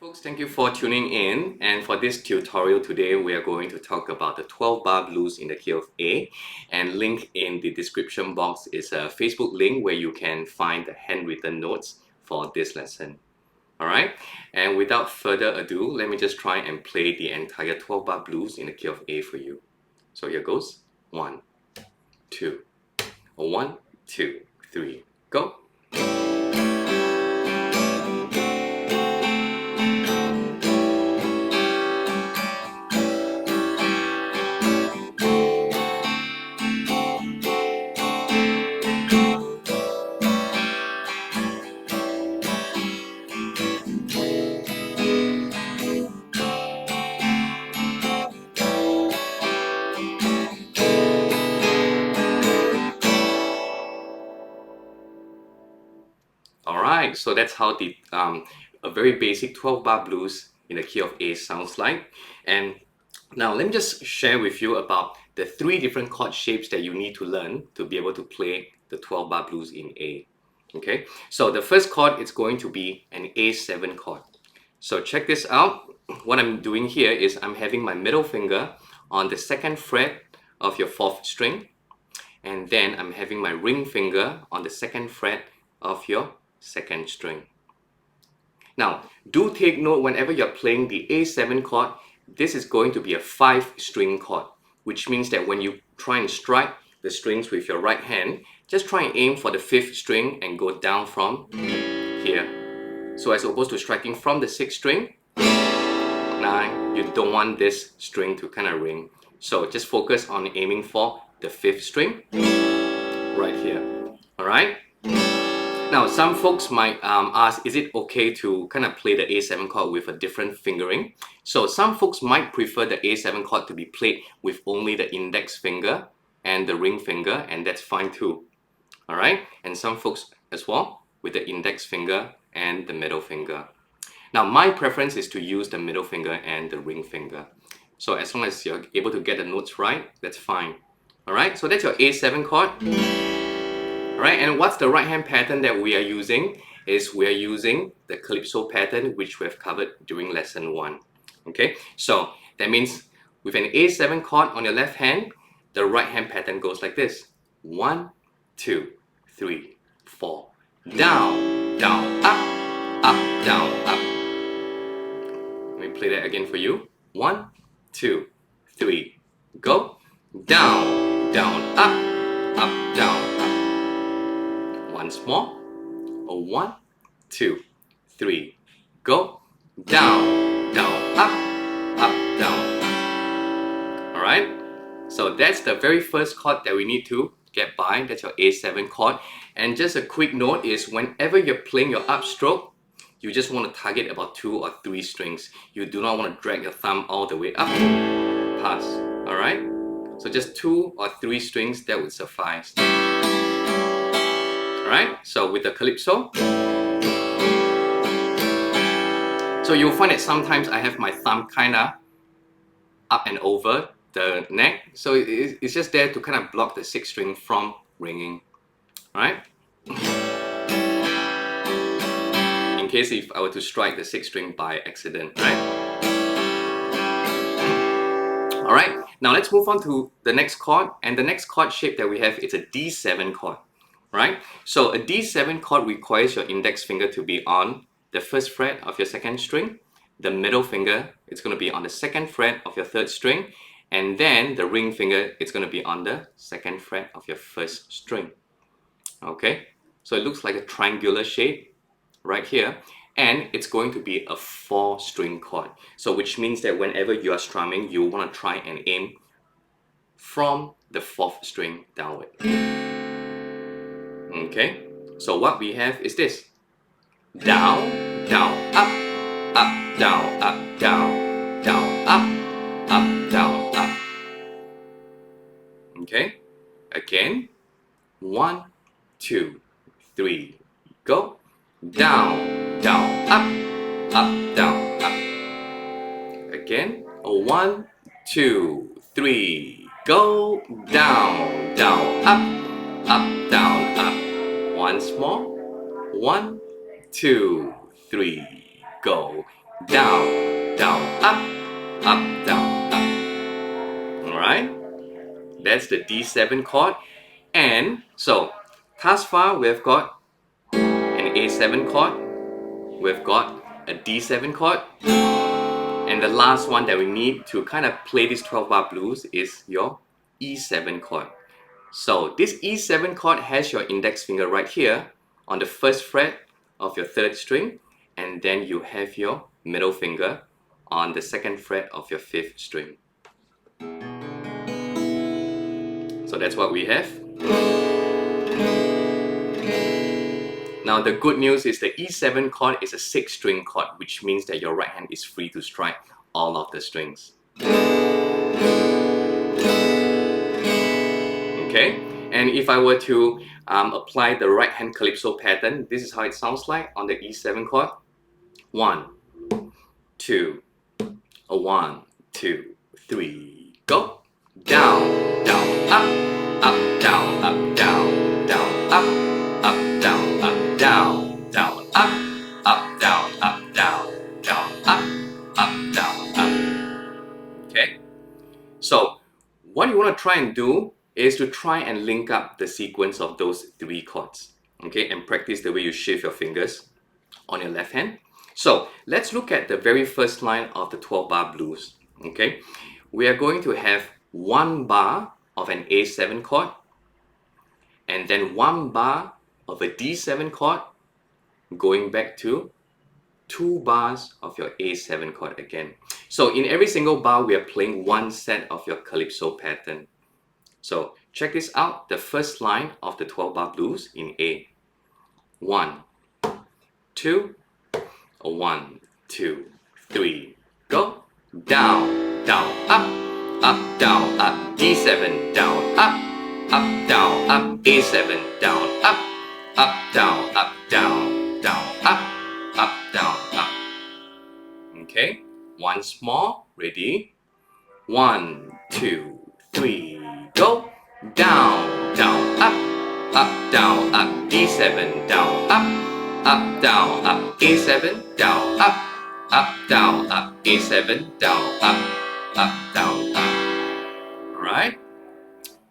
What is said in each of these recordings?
Folks, thank you for tuning in, and for this tutorial today we are going to talk about the 12-bar blues in the key of A, and link in the description box is a Facebook link where you can find the handwritten notes for this lesson. Alright, and without further ado, let me just try and play the entire 12-bar blues in the key of A for you. So here goes 1, 2, 1, 2, 3, go! Alright, so that's how the a very basic 12-bar blues in the key of A sounds like. And now let me just share with you about the 3 different chord shapes that you need to learn to be able to play the 12-bar blues in A. Okay, so the first chord is going to be an A7 chord. So check this out. What I'm doing here is I'm having my middle finger on the 2nd fret of your 4th string, and then I'm having my ring finger on the 2nd fret of your 2nd string. Now, do take note whenever you're playing the A7 chord, this is going to be a 5-string chord, which means that when you try and strike the strings with your right hand, just try and aim for the 5th string and go down from here. So as opposed to striking from the 6th string, 9, you don't want this string to kind of ring. So just focus on aiming for the 5th string right here. Alright? Now, some folks might ask, is it okay to kind of play the A7 chord with a different fingering? So some folks might prefer the A7 chord to be played with only the index finger and the ring finger, and that's fine too. Alright? And some folks as well with the index finger and the middle finger. Now, my preference is to use the middle finger and the ring finger. So as long as you're able to get the notes right, that's fine. Alright, so that's your A7 chord. Alright, and what's the right hand pattern that we are using? We are using the Calypso pattern, which we have covered during lesson 1. Okay, so that means with an A7 chord on your left hand, the right hand pattern goes like this. 1, 2, 3, 4. Down, down, up, up, down, up. Let me play that again for you. 1, 2, 3, go. Down, down, up, down, up. Once more. 1, 2, 3, go. Down, down, up, down, up. Alright? So that's the very first chord that we need to get by. That's your A7 chord. And just a quick note is whenever you're playing your upstroke, you just want to target about 2 or 3 strings. You do not want to drag your thumb all the way up past. Alright? So just 2 or 3 strings, that would suffice. Alright, so with the Calypso, so you'll find that sometimes I have my thumb kind of up and over the neck, so it's just there to kind of block the 6th string from ringing. Alright? In case if I were to strike the 6th string by accident, right? Alright, now let's move on to the next chord, and the next chord shape that we have is a D7 chord. Right? So a D7 chord requires your index finger to be on the 1st fret of your 2nd string, the middle finger, it's going to be on the 2nd fret of your 3rd string, and then the ring finger, it's going to be on the 2nd fret of your 1st string. Okay? So it looks like a triangular shape right here, and it's going to be a 4-string chord. So which means that whenever you are strumming, you want to try and aim from the 4th string downward. Okay, so what we have is this. Down, down, up, down, down, down, up, down, up. Okay, again. 1, 2, 3, go. Down, down, up, down, up. Again. 1, 2, 3, go. Down, down, up, down, up. Once more. 1, 2, 3, go. down, down, up, down, up. Alright? That's the D7 chord. And so, thus far we've got an A7 chord, we've got a D7 chord, and the last one that we need to kind of play this 12-bar blues is your E7 chord. So this E7 chord has your index finger right here on the first fret of your third string, and then you have your middle finger on the second fret of your fifth string. So that's what we have. Now the good news is the E7 chord is a 6-string chord, which means that your right hand is free to strike all of the strings. Okay, and if I were to apply the right hand Calypso pattern, this is how it sounds like on the E7 chord. 1, 2, 1, 2, 3, go. Down, down, up, down, up, down, down, up, down, up, down, down, up, down, up, down, down, up, down, up. Okay, so what you want to try and do is to try and link up the sequence of those 3 chords, okay, and practice the way you shift your fingers on your left hand. So let's look at the very first line of the 12-bar blues, okay. We are going to have 1 bar of an A7 chord, and then 1 bar of a D7 chord, going back to 2 bars of your A7 chord again. So in every single bar, we are playing 1 set of your Calypso pattern. So check this out, the first line of the 12-bar blues in A. 1, 2, 1, 2, 3, go. Down, down, up, down, up, D7, down, down, up, A7, down, down, down, down, down, up. Okay, once more, ready? 1, 2, 3, go. Down, down, down, up, D7, down, down, up, A7, down, down, up, A7, down, down, up. Alright?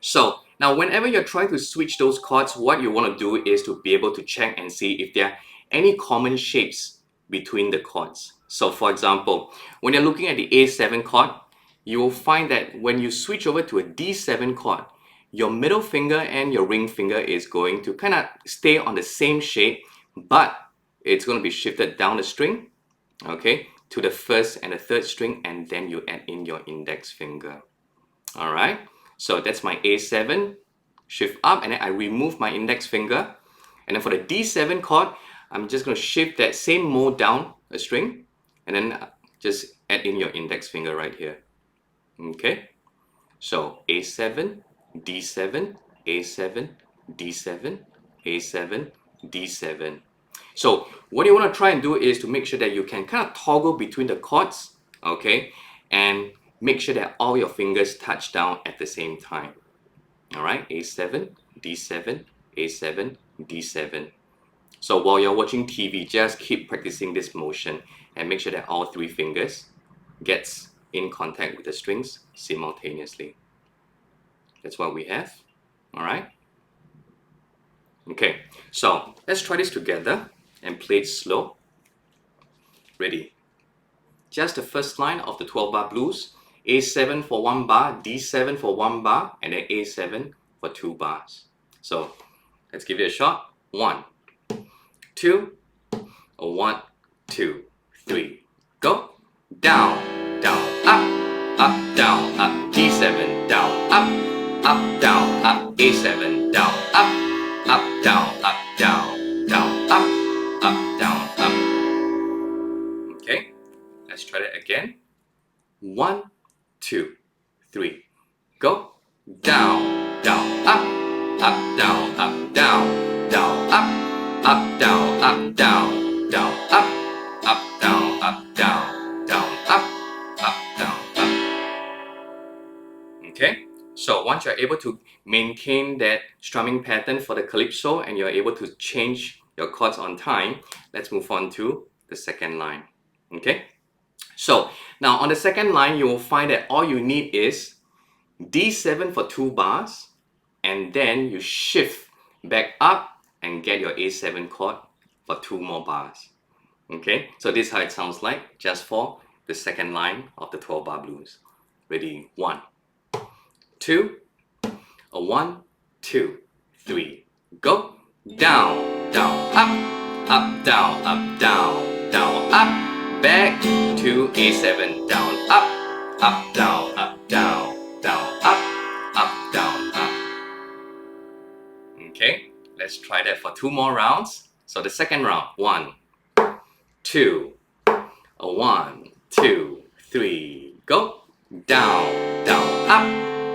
So, now whenever you're trying to switch those chords, what you want to do is to be able to check and see if there are any common shapes between the chords. So for example, when you're looking at the A7 chord, you will find that when you switch over to a D7 chord, your middle finger and your ring finger is going to kind of stay on the same shape, but it's going to be shifted down the string, okay, to the first and the third string, and then you add in your index finger. Alright, so that's my A7, shift up, and then I remove my index finger. And then for the D7 chord, I'm just going to shift that same mode down a string, and then just add in your index finger right here. Okay, so A7, D7, A7, D7, A7, D7. So what you want to try and do is to make sure that you can kind of toggle between the chords, okay, and make sure that all your fingers touch down at the same time. Alright, A7, D7, A7, D7. So while you're watching TV, just keep practicing this motion and make sure that all 3 fingers gets in contact with the strings simultaneously. That's what we have. Alright? Okay, so let's try this together and play it slow. Ready? Just the first line of the 12-bar blues. A7 for 1 bar, D7 for 1 bar, and then A7 for 2 bars. So let's give it a shot. 1, 2, 1, 2, 3, go. Down, down, down, up, D7, down, down, up, A7, down, down, down, down, down, up. Okay, let's try that again. 1, 2, 3, go. Down, down, down, down, down, down, down, down, down, down, down, down, up. Okay, so once you're able to maintain that strumming pattern for the Calypso and you're able to change your chords on time, let's move on to the second line. Okay, So now on the second line, you will find that all you need is D7 for 2 bars, and then you shift back up and get your A7 chord for 2 more bars. Okay, so this is how it sounds like just for the second line of the 12 bar blues. Ready? 1, 2, 1, 2, 3, go. Down, down, up, up, down, up, down, down, up, back to A7, down, up, down, down, down, up, down, up. Okay, let's try that for 2 more rounds. So the second round, 1, 2, 1, 2, 3, go. Down, down,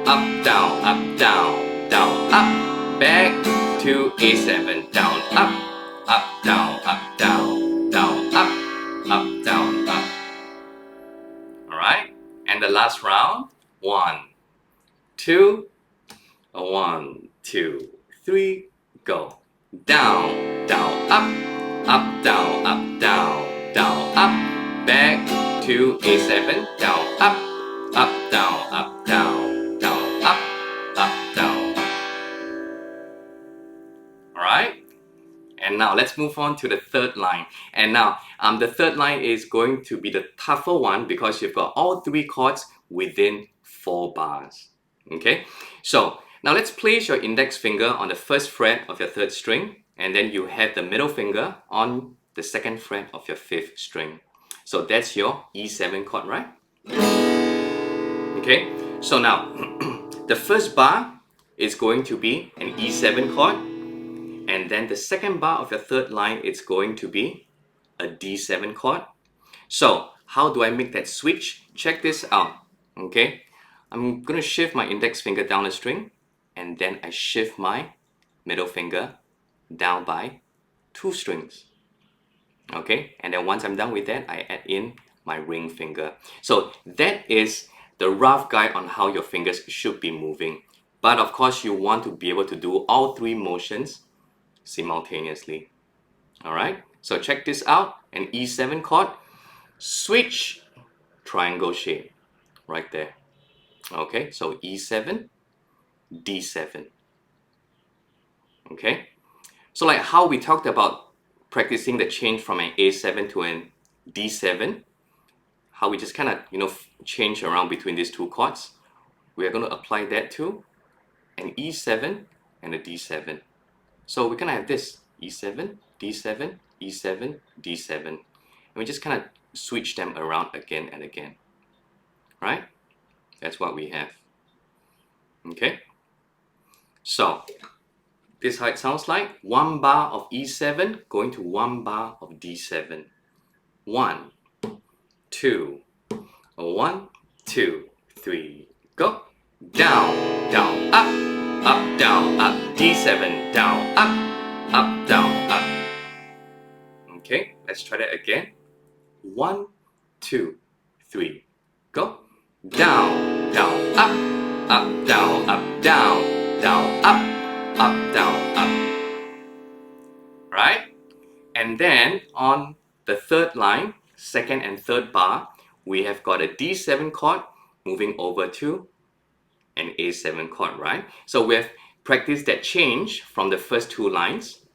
up, down, down, up, back to A7, down, up, down, down, up, down, up. Alright, and the last round, 1, 2, 1, 2, 3, go. Down, down, up, down, down, down, up, back to A7, down, up, down, down, down, up, down. Alright, and now let's move on to the third line. And now the third line is going to be the tougher one because you've got all 3 chords within 4 bars. Okay, so now let's place your index finger on the first fret of your 3rd string, and then you have the middle finger on the 2nd fret of your 5th string. So that's your E7 chord, right? Okay, so now the first bar is going to be an E7 chord, and then the second bar of your 3rd line is going to be a D7 chord. So how do I make that switch? Check this out. Okay, I'm going to shift my index finger down a string, and then I shift my middle finger down by 2 strings. Okay, and then once I'm done with that, I add in my ring finger. So that is the rough guide on how your fingers should be moving. But of course, you want to be able to do all 3 motions simultaneously. Alright, so check this out, an E7 chord, switch, triangle shape, right there. Okay, so E7, D7. Okay, so like how we talked about practicing the change from an A7 to an D7, how we just kind of, change around between these 2 chords, we are going to apply that to an E7 and a D7. So we're going to have this E7, D7, E7, D7. And we just kind of switch them around again and again. Right? That's what we have. Okay? So this is how it sounds like. 1 bar of E7 going to 1 bar of D7. 1, 2, 1, 2, 3, go. Down, down, up, down, D7, down, down, up. Okay, let's try that again. 1, 2, 3, go. Down, down, up, down, down, down, up, down, up. Right? And then on the 3rd line, 2nd and 3rd bar, we have got a D7 chord moving over to an A7 chord, right? So we have practiced that change from the first 2 lines.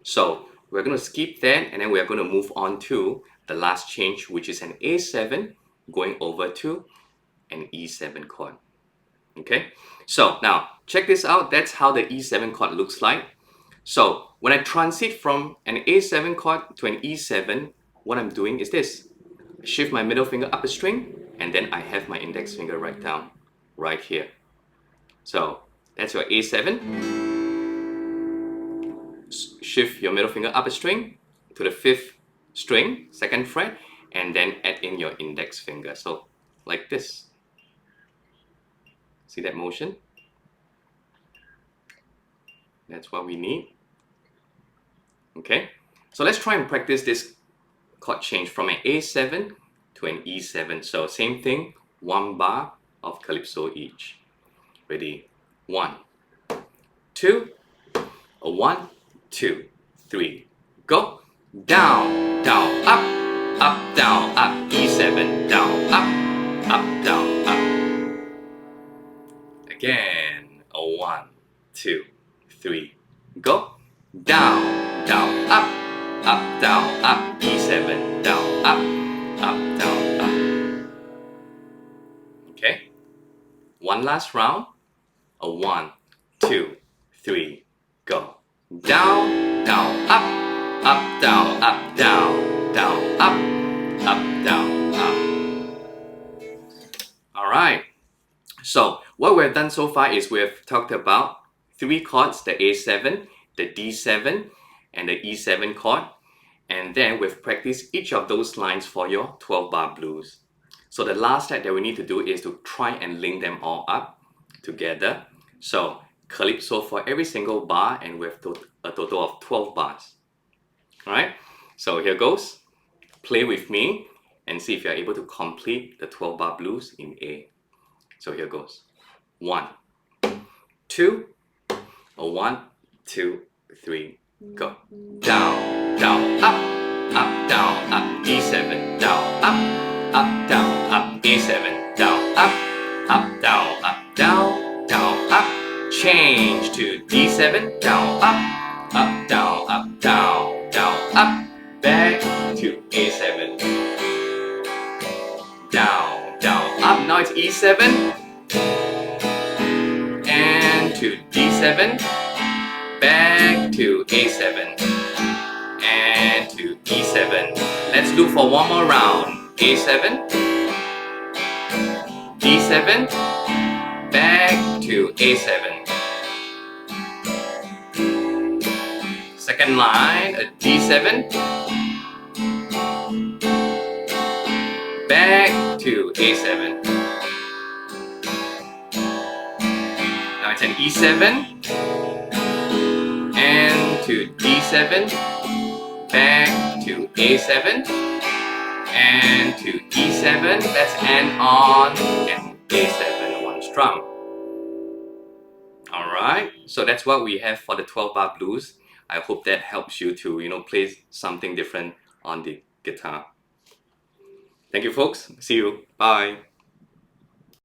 So we're going to skip that, and then we are going to move on to the last change, which is an A7 going over to an E7 chord. Okay, so now check this out. That's how the E7 chord looks like. So when I transit from an A7 chord to an E7, what I'm doing is this. Shift my middle finger up a string, and then I have my index finger right down, right here. So that's your A7. Shift your middle finger up a string to the 5th string, 2nd fret, and then add in your index finger. So like this. See that motion? That's what we need. Okay, so let's try and practice this chord change from an A7 to an E7. So same thing, 1 bar of Calypso each. Ready? 1, 2, 1, 2, 3, go. Down, down, up, down, E7, down. again. A 1, 2, 3, go. Down, down, up, up, down, up. E7, down, up, down, up. Okay. One last round. A 1, 2, 3, go. Down, down, up, up, down, up, down, down, up, down, up. Alright, so what we've done so far is we've talked about three chords, the A7, the D7, and the E7 chord, and then we've practiced each of those lines for your 12-bar blues. So the last step that we need to do is to try and link them all up together. So Calypso for every single bar, and we have a total of 12 bars. Alright, so here goes. Play with me and see if you're able to complete the 12-bar blues in A. So here goes. 1, 2, 1, 2, 3, go. Down, down, up, down, up, E7, down, up, down, up, A7, down, up, down, down, down, up. Change to D7, down, up, down, down, down, up. Back to A7, down, down, up. Now it's E7 and to D7, back to A7 and to E7. Let's look for one more round. A7, D7, back to A7. Second line, a D7, back to A7. Now it's an E7 and to D7, back to A7 and to E7. Let's end on an A7, one strum. Alright, so that's what we have for the 12-bar blues. I hope that helps you to, play something different on the guitar. Thank you, folks. See you. Bye.